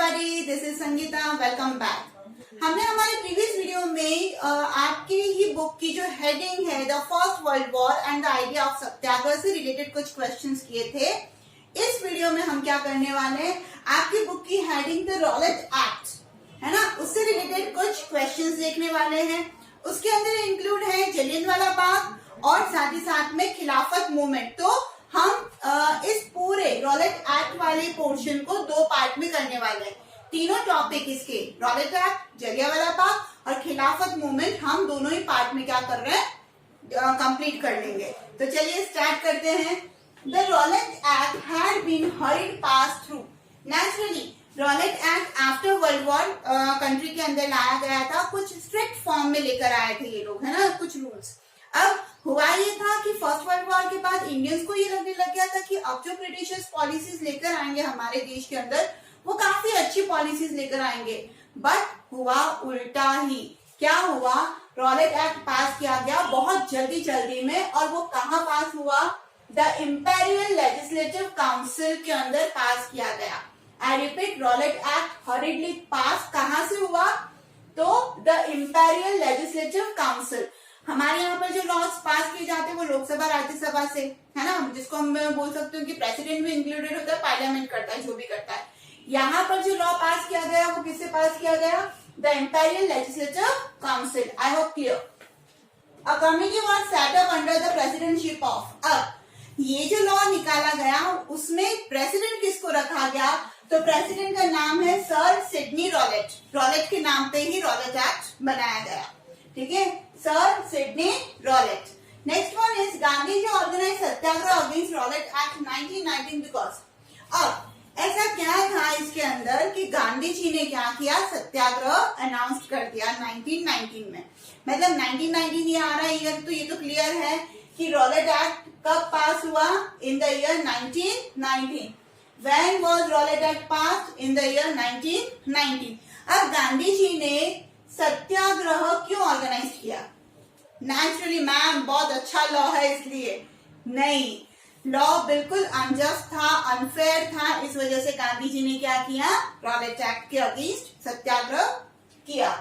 Everybody, this is Sangeeta, welcome back. हमने हमारे previous video में आपकी ही बुक की जो हेडिंग है the first world war and the idea of satyagraha से रिलेटेड कुछ क्वेश्चंस किए थे। इस वीडियो में हम क्या करने वाले हैं, आपकी बुक की हेडिंग द रॉलेट एक्ट है ना, उससे रिलेटेड कुछ क्वेश्चंस देखने वाले हैं। उसके अंदर इंक्लूड है जलियांवाला बाग और साथ ही साथ में खिलाफत मूवमेंट। तो हम इस पूरे रॉलेट एक्ट वाले पोर्शन को दो पार्ट में करने वाले हैं। तीनों टॉपिक इसके रॉलेट एक्ट, जलियांवाला बाग और खिलाफत मूवमेंट हम दोनों ही पार्ट में क्या कर रहे हैं, कंप्लीट कर लेंगे। तो चलिए स्टार्ट करते हैं। The Rowlatt Act had been heard pass through. Naturally Rowlatt Act after World War country के अंदर लाया गया था, कुछ स्ट्रिक्ट फॉर्म में लेकर आए थे ये लोग, है ना, कुछ रूल्स। अब हुआ ये था कि फर्स्ट वर्ल्ड वॉर के बाद इंडियंस को ये लगने लग गया था कि अब जो ब्रिटिशर्स पॉलिसीज लेकर आएंगे हमारे देश के अंदर, वो काफी अच्छी पॉलिसीज लेकर आएंगे। बट हुआ उल्टा ही। क्या हुआ, रॉलेट एक्ट पास किया गया बहुत जल्दी में, और वो कहाँ पास हुआ, द इंपेरियल लेजिस्लेटिव काउंसिल के अंदर पास किया गया। I repeat, Rowlatt Act hardly pass कहाँ से हुआ, तो द इंपेरियल लेजिस्लेटिव काउंसिल। हमारे यहाँ पर जो लॉज पास किए जाते हैं वो लोकसभा राज्यसभा से, है ना, जिसको हम बोल सकते हो कि प्रेसिडेंट भी इंक्लूडेड होता है, पार्लियामेंट करता है, जो भी करता है। यहाँ पर जो लॉ पास किया गया वो किससे पास किया गया, the imperial legislative council. I hope clear. A committee was set up under the presidentship of. अब ये जो लॉ निकाला गया उसमें प्रेसिडेंट किसको रखा गया, तो प्रेसिडेंट का नाम है सर सिडनी रॉलेट। रॉलेट के नाम पे ही रॉलेट एक्ट बनाया गया, ठीक है, sir Sydney Rowlatt. Next one is Gandhi ji organize satyagraha against Rowlatt Act 1919 because. अब ऐसा क्या था इसके अंदर कि गांधी जी ने क्या किया, सत्याग्रह अनाउंस कर दिया 1919 में। मतलब 1919 ये आ रहा है ईयर, तो ये तो क्लियर है कि रॉलेट एक्ट कब पास हुआ, in the year 1919। When was Rowlatt Act passed? In the year 1919। अब गांधी जी ने सत्याग्रह क्यों ऑर्गेनाइज किया? नेचुरली मैम बहुत अच्छा लॉ है इसलिए नहीं, लॉ बिल्कुल अनजस्ट था, अनफेयर था, इस वजह से गांधी जी ने क्या किया, रॉलेट एक्ट के अगेंस्ट सत्याग्रह किया।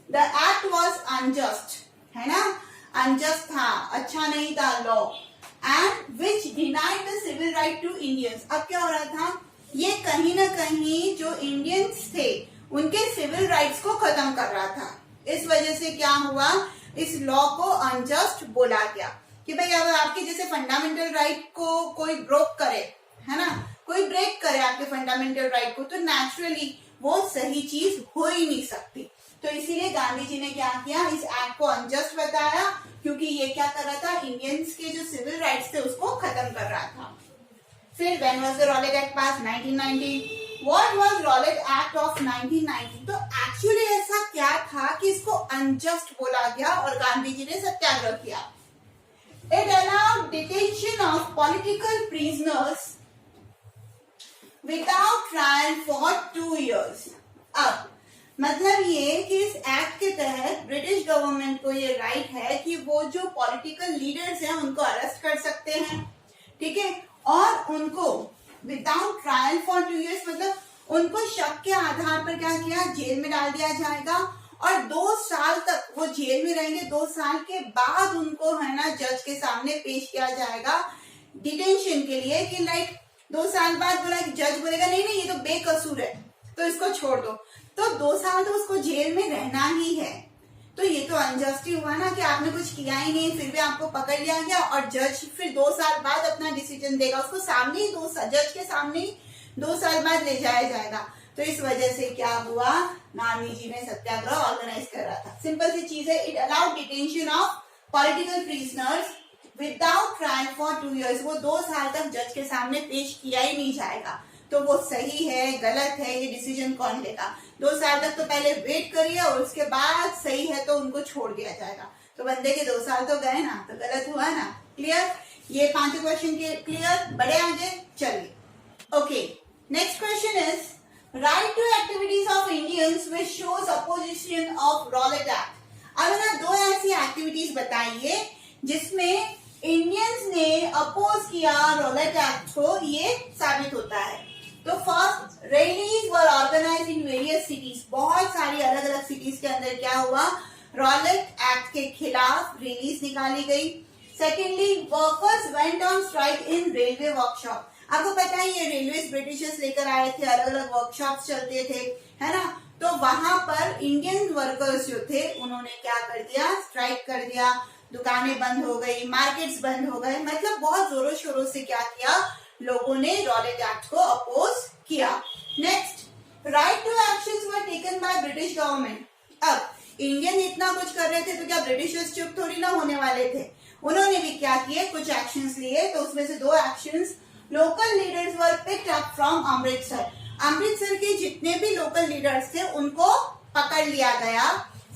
द एक्ट वॉज अनजस्ट, है ना, अनजस्ट था, अच्छा नहीं था law, and which denied the civil right to Indians. अब क्या हो रहा था, ये कहीं ना कहीं जो इंडियंस थे उनके सिविल राइट्स को खत्म कर रहा था। इस वजह से क्या हुआ, इस लॉ को अनजस्ट बोला गया कि भाई अगर आपके जैसे फंडामेंटल राइट को कोई ब्रोक करे, है ना, कोई ब्रेक करे आपके फंडामेंटल राइट को, तो नेचुरली वो सही चीज हो ही नहीं सकती। तो इसीलिए गांधी जी ने क्या किया, इस एक्ट को अनजस्ट बताया, क्योंकि ये क्या कर रहा था, इंडियंस के जो सिविल राइट्स थे उसको खत्म कर रहा था। फिर when was the Rowlatt act pass, 1919। What was Rowlatt act of 1919? तो एक्चुअली ऐसा क्या था कि इसको अनजस्ट बोला गया और गांधी जी ने सत्याग्रह किया। It allowed detention of political prisoners without trial for 2 years। अब मतलब ये कि इस एक्ट के तहत ब्रिटिश गवर्नमेंट को ये राइट है कि वो जो पॉलिटिकल लीडर्स हैं उनको अरेस्ट कर सकते हैं, ठीक है, और उनको विदाउट ट्रायल फॉर 2 years, मतलब उनको शक के आधार पर क्या किया, जेल में डाल दिया जाएगा और 2 साल तक वो जेल में रहेंगे। 2 साल के बाद उनको, है ना, जज के सामने पेश किया जाएगा डिटेंशन के लिए, कि लाइक 2 साल बाद बोला, जज बोलेगा नहीं ये तो बेकसूर है तो इसको छोड़ दो, तो 2 साल तो उसको जेल में रहना ही है। तो ये तो अनजस्ट ही हुआ ना कि आपने कुछ किया ही नहीं, फिर भी आपको पकड़ लिया गया और जज फिर 2 साल बाद अपना डिसीजन देगा, उसको सामने ही जज के सामने ही 2 साल बाद ले जाया जाएगा। तो इस वजह से क्या हुआ, गांधी जी ने सत्याग्रह ऑर्गेनाइज कर रहा था। सिंपल सी चीज है, it allowed detention of political prisoners without trial for 2 years। वो 2 साल तक जज के सामने पेश किया ही नहीं जाएगा। तो वो सही है गलत है ये डिसीजन कौन लेगा, 2 साल तक तो पहले वेट करिए और उसके बाद सही है तो उनको छोड़ दिया जाएगा। तो बंदे के 2 साल तो गए ना, तो गलत हुआ ना। क्लियर, ये 5 क्वेश्चन के क्लियर, बड़े आगे चलिए। Okay, next question is write two activities of Indians which shows opposition of Rowlatt Act. अब ना 2 ऐसी एक्टिविटीज बताइए जिसमें इंडियंस ने अपोज किया रॉलेट एक्ट को, ये साबित होता है। तो first, rallies were organized organize in various cities, बहुत सारी अलग अलग सिटीज के अंदर क्या हुआ, रॉलेट एक्ट के खिलाफ रैलीज निकाली गई। Secondly, workers went on strike in railway workshop. आपको पता है ये रेलवे ब्रिटिशर्स लेकर आए थे, अलग अलग वर्कशॉप चलते थे, है ना। तो वहां पर इंडियन वर्कर्स जो थे उन्होंने क्या कर दिया, स्ट्राइक कर दिया, दुकानें बंद हो गई, मार्केट्स बंद हो गए, मतलब बहुत जोरों शोरों से क्या किया, लोगों ने रॉलेट एक्ट को अपोज किया। Next, write two actions were taken by British government. अब इंडियन इतना कुछ कर रहे थे तो क्या ब्रिटिशर्स चुप थोड़ी ना होने वाले थे, उन्होंने भी क्या किए, कुछ एक्शंस लिए। तो उसमें से 2 actions, local leaders were picked up from Amritsar. Amritsar के जितने भी लोकल लीडर्स थे उनको पकड़ लिया गया।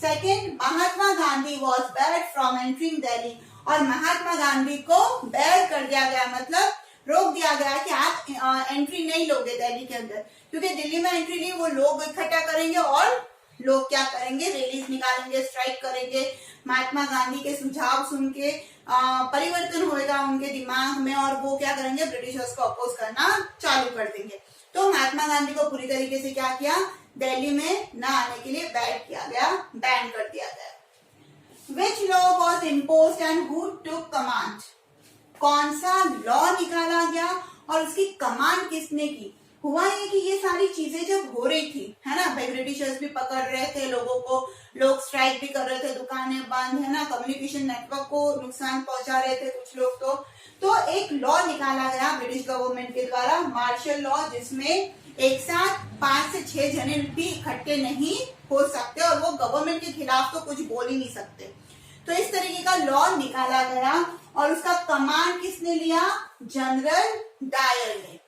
Second, Mahatma Gandhi was bad from entering Delhi, और महात्मा गांधी को बैड कर दिया गया, मतलब रोक दिया गया कि आप एंट्री नहीं लोगे दिल्ली के अंदर, क्योंकि दिल्ली में एंट्री ली वो लोग इकट्ठा करेंगे और लोग क्या करेंगे, रैलीज निकालेंगे, स्ट्राइक करेंगे। महात्मा गांधी के सुझाव सुन के परिवर्तन होगा उनके दिमाग में और वो क्या करेंगे, ब्रिटिशर्स को अपोज करना चालू कर देंगे। तो महात्मा गांधी को पूरी तरीके से क्या किया, दिल्ली में न आने के लिए बैन कर दिया गया। Which law was imposed and who took command. कौन सा लॉ निकाला गया और उसकी कमांड किसने की। हुआ ये कि ये सारी चीजें जब हो रही थी, है ना, भाई ब्रिटिशर्स भी पकड़ रहे थे लोगों को, लोग स्ट्राइक भी कर रहे थे, दुकानें बंद, है ना, कम्युनिकेशन नेटवर्क को नुकसान पहुंचा रहे थे कुछ लोग। तो एक लॉ निकाला गया ब्रिटिश गवर्नमेंट के द्वारा, मार्शल लॉ, जिसमें एक साथ 5 से 6 जने भी इकट्ठे नहीं हो सकते और वो गवर्नमेंट के खिलाफ तो कुछ बोल ही नहीं सकते। तो इस तरीके का लॉ निकाला गया और उसका कमांड किसने लिया, जनरल डायर ने।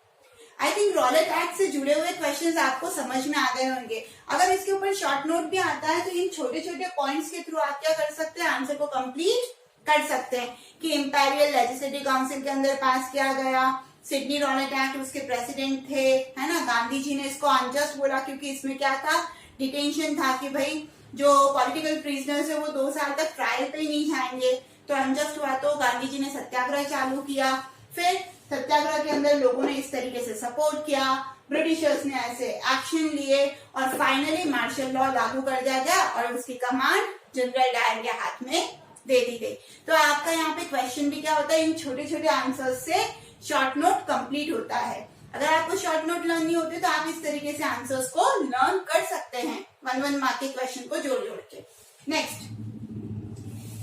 आई थिंक रॉलेट एक्ट से जुड़े हुए क्वेश्चंस आपको समझ में आ गए होंगे। अगर इसके ऊपर शॉर्ट नोट भी आता है तो इन छोटे छोटे पॉइंट्स के थ्रू आप क्या कर सकते हैं, आंसर को कंप्लीट कर सकते हैं कि इंपीरियल लेजिस्लेटिव काउंसिल के अंदर पास किया गया, सिडनी रॉलेट एक्ट, उसके प्रेसिडेंट थे, है ना, गांधी जी ने इसको अनजस्ट बोला क्योंकि इसमें क्या था, डिटेंशन था कि भाई जो पॉलिटिकल प्रिजनर्स है वो 2 साल तक ट्रायल पे ही नहीं जाएंगे, तो अनजस्ट हुआ तो गांधी जी ने सत्याग्रह चालू किया। फिर सत्याग्रह के अंदर लोगों ने इस तरीके से सपोर्ट किया, ब्रिटिशर्स ने ऐसे एक्शन लिए और फाइनली मार्शल लॉ लागू कर दिया गया और उसकी कमांड जनरल डायर के हाथ में दे दी गई। तो आपका यहाँ पे क्वेश्चन भी क्या होता है, इन छोटे छोटे आंसर्स से शॉर्ट नोट कंप्लीट होता है। अगर आपको शॉर्ट नोट लर्न नहीं होते तो आप इस तरीके से आंसर्स को लर्न कर सकते हैं 1-1 मार्क के क्वेश्चन को जोड़ जोड़ के। नेक्स्ट,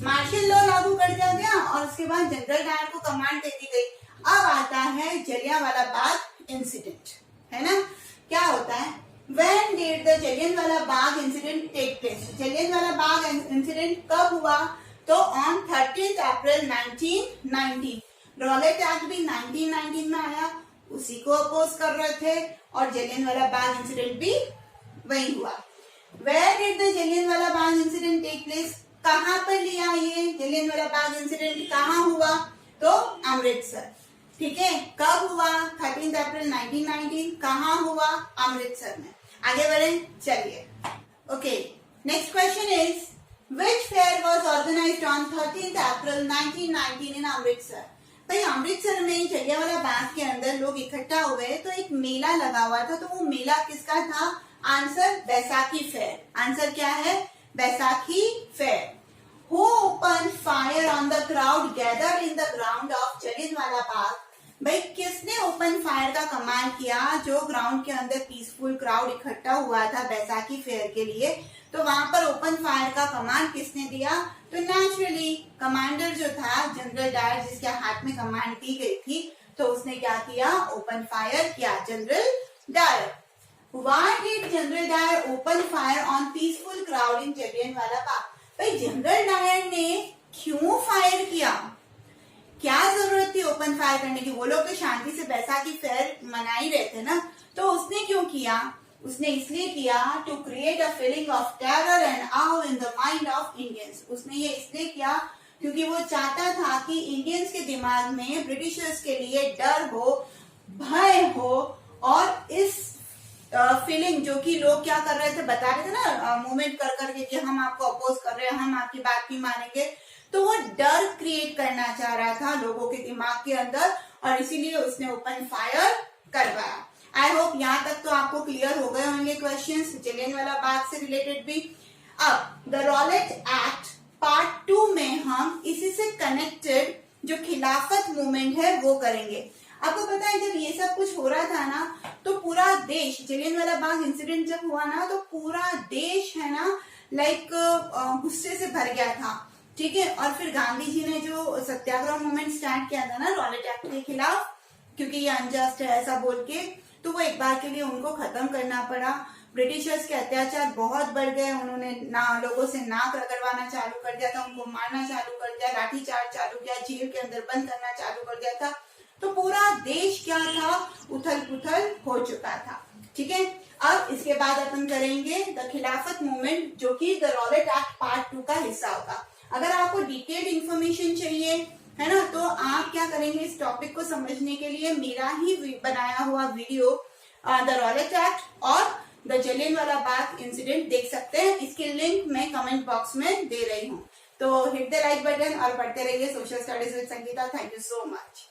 मार्शल लॉ लागू कर दिया गया और उसके बाद जनरल डायर को कमांड दे दी गई। अब आता है जलियांवाला बाग इंसिडेंट, है ना। क्या होता है, When did the Jallianwala Bagh incident take place. Jallianwala Bagh incident कब हुआ, तो ऑन 30 अप्रैल 1919। रॉलेट एक्ट भी 1919 में आया, उसी को अपोज कर रहे थे और जलियांवाला बाग इंसिडेंट भी वही हुआ। Where did the Jallianwala Bagh incident take place, कहां पर लिया ये जलियांवाला बाग इंसिडेंट, कहां हुआ, तो अमृतसर। ठीक है, कब हुआ, 13 अप्रैल 1919, कहां हुआ, अमृतसर में। आगे बढ़े, चलिए। Okay, next question is which fair was organized on 13 April 1919 in Amritsar. भाई अमृतसर में जलियांवाला बाग के अंदर लोग इकट्ठा हुए तो एक मेला लगा हुआ था, तो वो मेला किसका था, आंसर बैसाखी फेयर। आंसर क्या है, Baisakhi fair. Who opened fire on the crowd gathered in the ground of Jallianwala Bagh. भाई किसने ओपन फायर का कमांड किया, जो ग्राउंड के अंदर पीसफुल क्राउड इकट्ठा हुआ था बैसाखी फेयर के लिए, तो वहां पर ओपन फायर का कमांड किसने दिया, तो नेचुरली कमांडर जो था जनरल डायर, जिसके हाथ में कमांड दी गई थी, तो उसने क्या किया, ओपन फायर किया, general Dyer. Why did general Dyer open fire on peaceful crowd in Jallianwala Bagh. भाई जनरल डायर ने क्यों फायर किया, क्या जरूरत थी ओपन फायर करने की, वो लोग तो शांति से बैसाखी फेयर मना ही रहे थे ना। तो उसने क्यों किया, उसने इसलिए किया to create a feeling of terror and awe in the mind of Indians. उसने ये इसलिए किया क्योंकि वो चाहता था कि इंडियंस के दिमाग में ब्रिटिशर्स के लिए डर हो, भय हो, और इस फीलिंग जो कि लोग क्या कर रहे थे, बता रहे थे ना मूवमेंट कर करके कि हम आपको अपोज कर रहे हैं, हम आपकी बात नहीं मानेंगे, तो वो डर क्रिएट करना चाह रहा था लोगों के दिमाग के अंदर और इसीलिए उसने ओपन फायर करवाया। आई होप यहाँ तक तो आपको क्लियर हो गए होंगे क्वेश्चंस जलियांवाला बाग से रिलेटेड भी। अब द रॉलेट एक्ट पार्ट 2 में हम इसी से कनेक्टेड जो खिलाफत मूवमेंट है वो करेंगे। आपको पता है जब ये सब कुछ हो रहा था ना तो पूरा देश, जलियांवाला बाग इंसिडेंट जब हुआ ना तो पूरा देश है ना लाइक गुस्से से भर गया था, ठीक है। और फिर गांधी जी ने जो सत्याग्रह मूवमेंट स्टार्ट किया था ना रॉलेट एक्ट के खिलाफ, क्योंकि ये अनजस्ट है ऐसा बोल के, तो वो एक बार के लिए उनको खत्म करना पड़ा। ब्रिटिशर्स के अत्याचार बहुत बढ़ गए, उन्होंने ना लोगों से नाक रगड़वाना चालू कर दिया था, उनको मारना चालू कर दिया, लाठीचार्ज चालू किया, जेल के अंदर बंद करना चालू कर दिया था। तो पूरा देश क्या था, उथल पुथल हो चुका था, ठीक है। अब इसके बाद अपन करेंगे द खिलाफत मूवमेंट जो कि द रॉलेट एक्ट पार्ट 2 का हिस्सा होगा। अगर आपको डिटेल्ड इंफॉर्मेशन चाहिए है ना तो आप क्या करेंगे, इस टॉपिक को समझने के लिए मेरा ही बनाया हुआ वीडियो द रॉलेट एक्ट और द जलियांवाला बाग इंसिडेंट देख सकते हैं। इसकी लिंक मैं कमेंट बॉक्स में दे रही हूँ। तो हिट द लाइक बटन और पढ़ते रहिए social studies with Sangeeta. Thank you so much.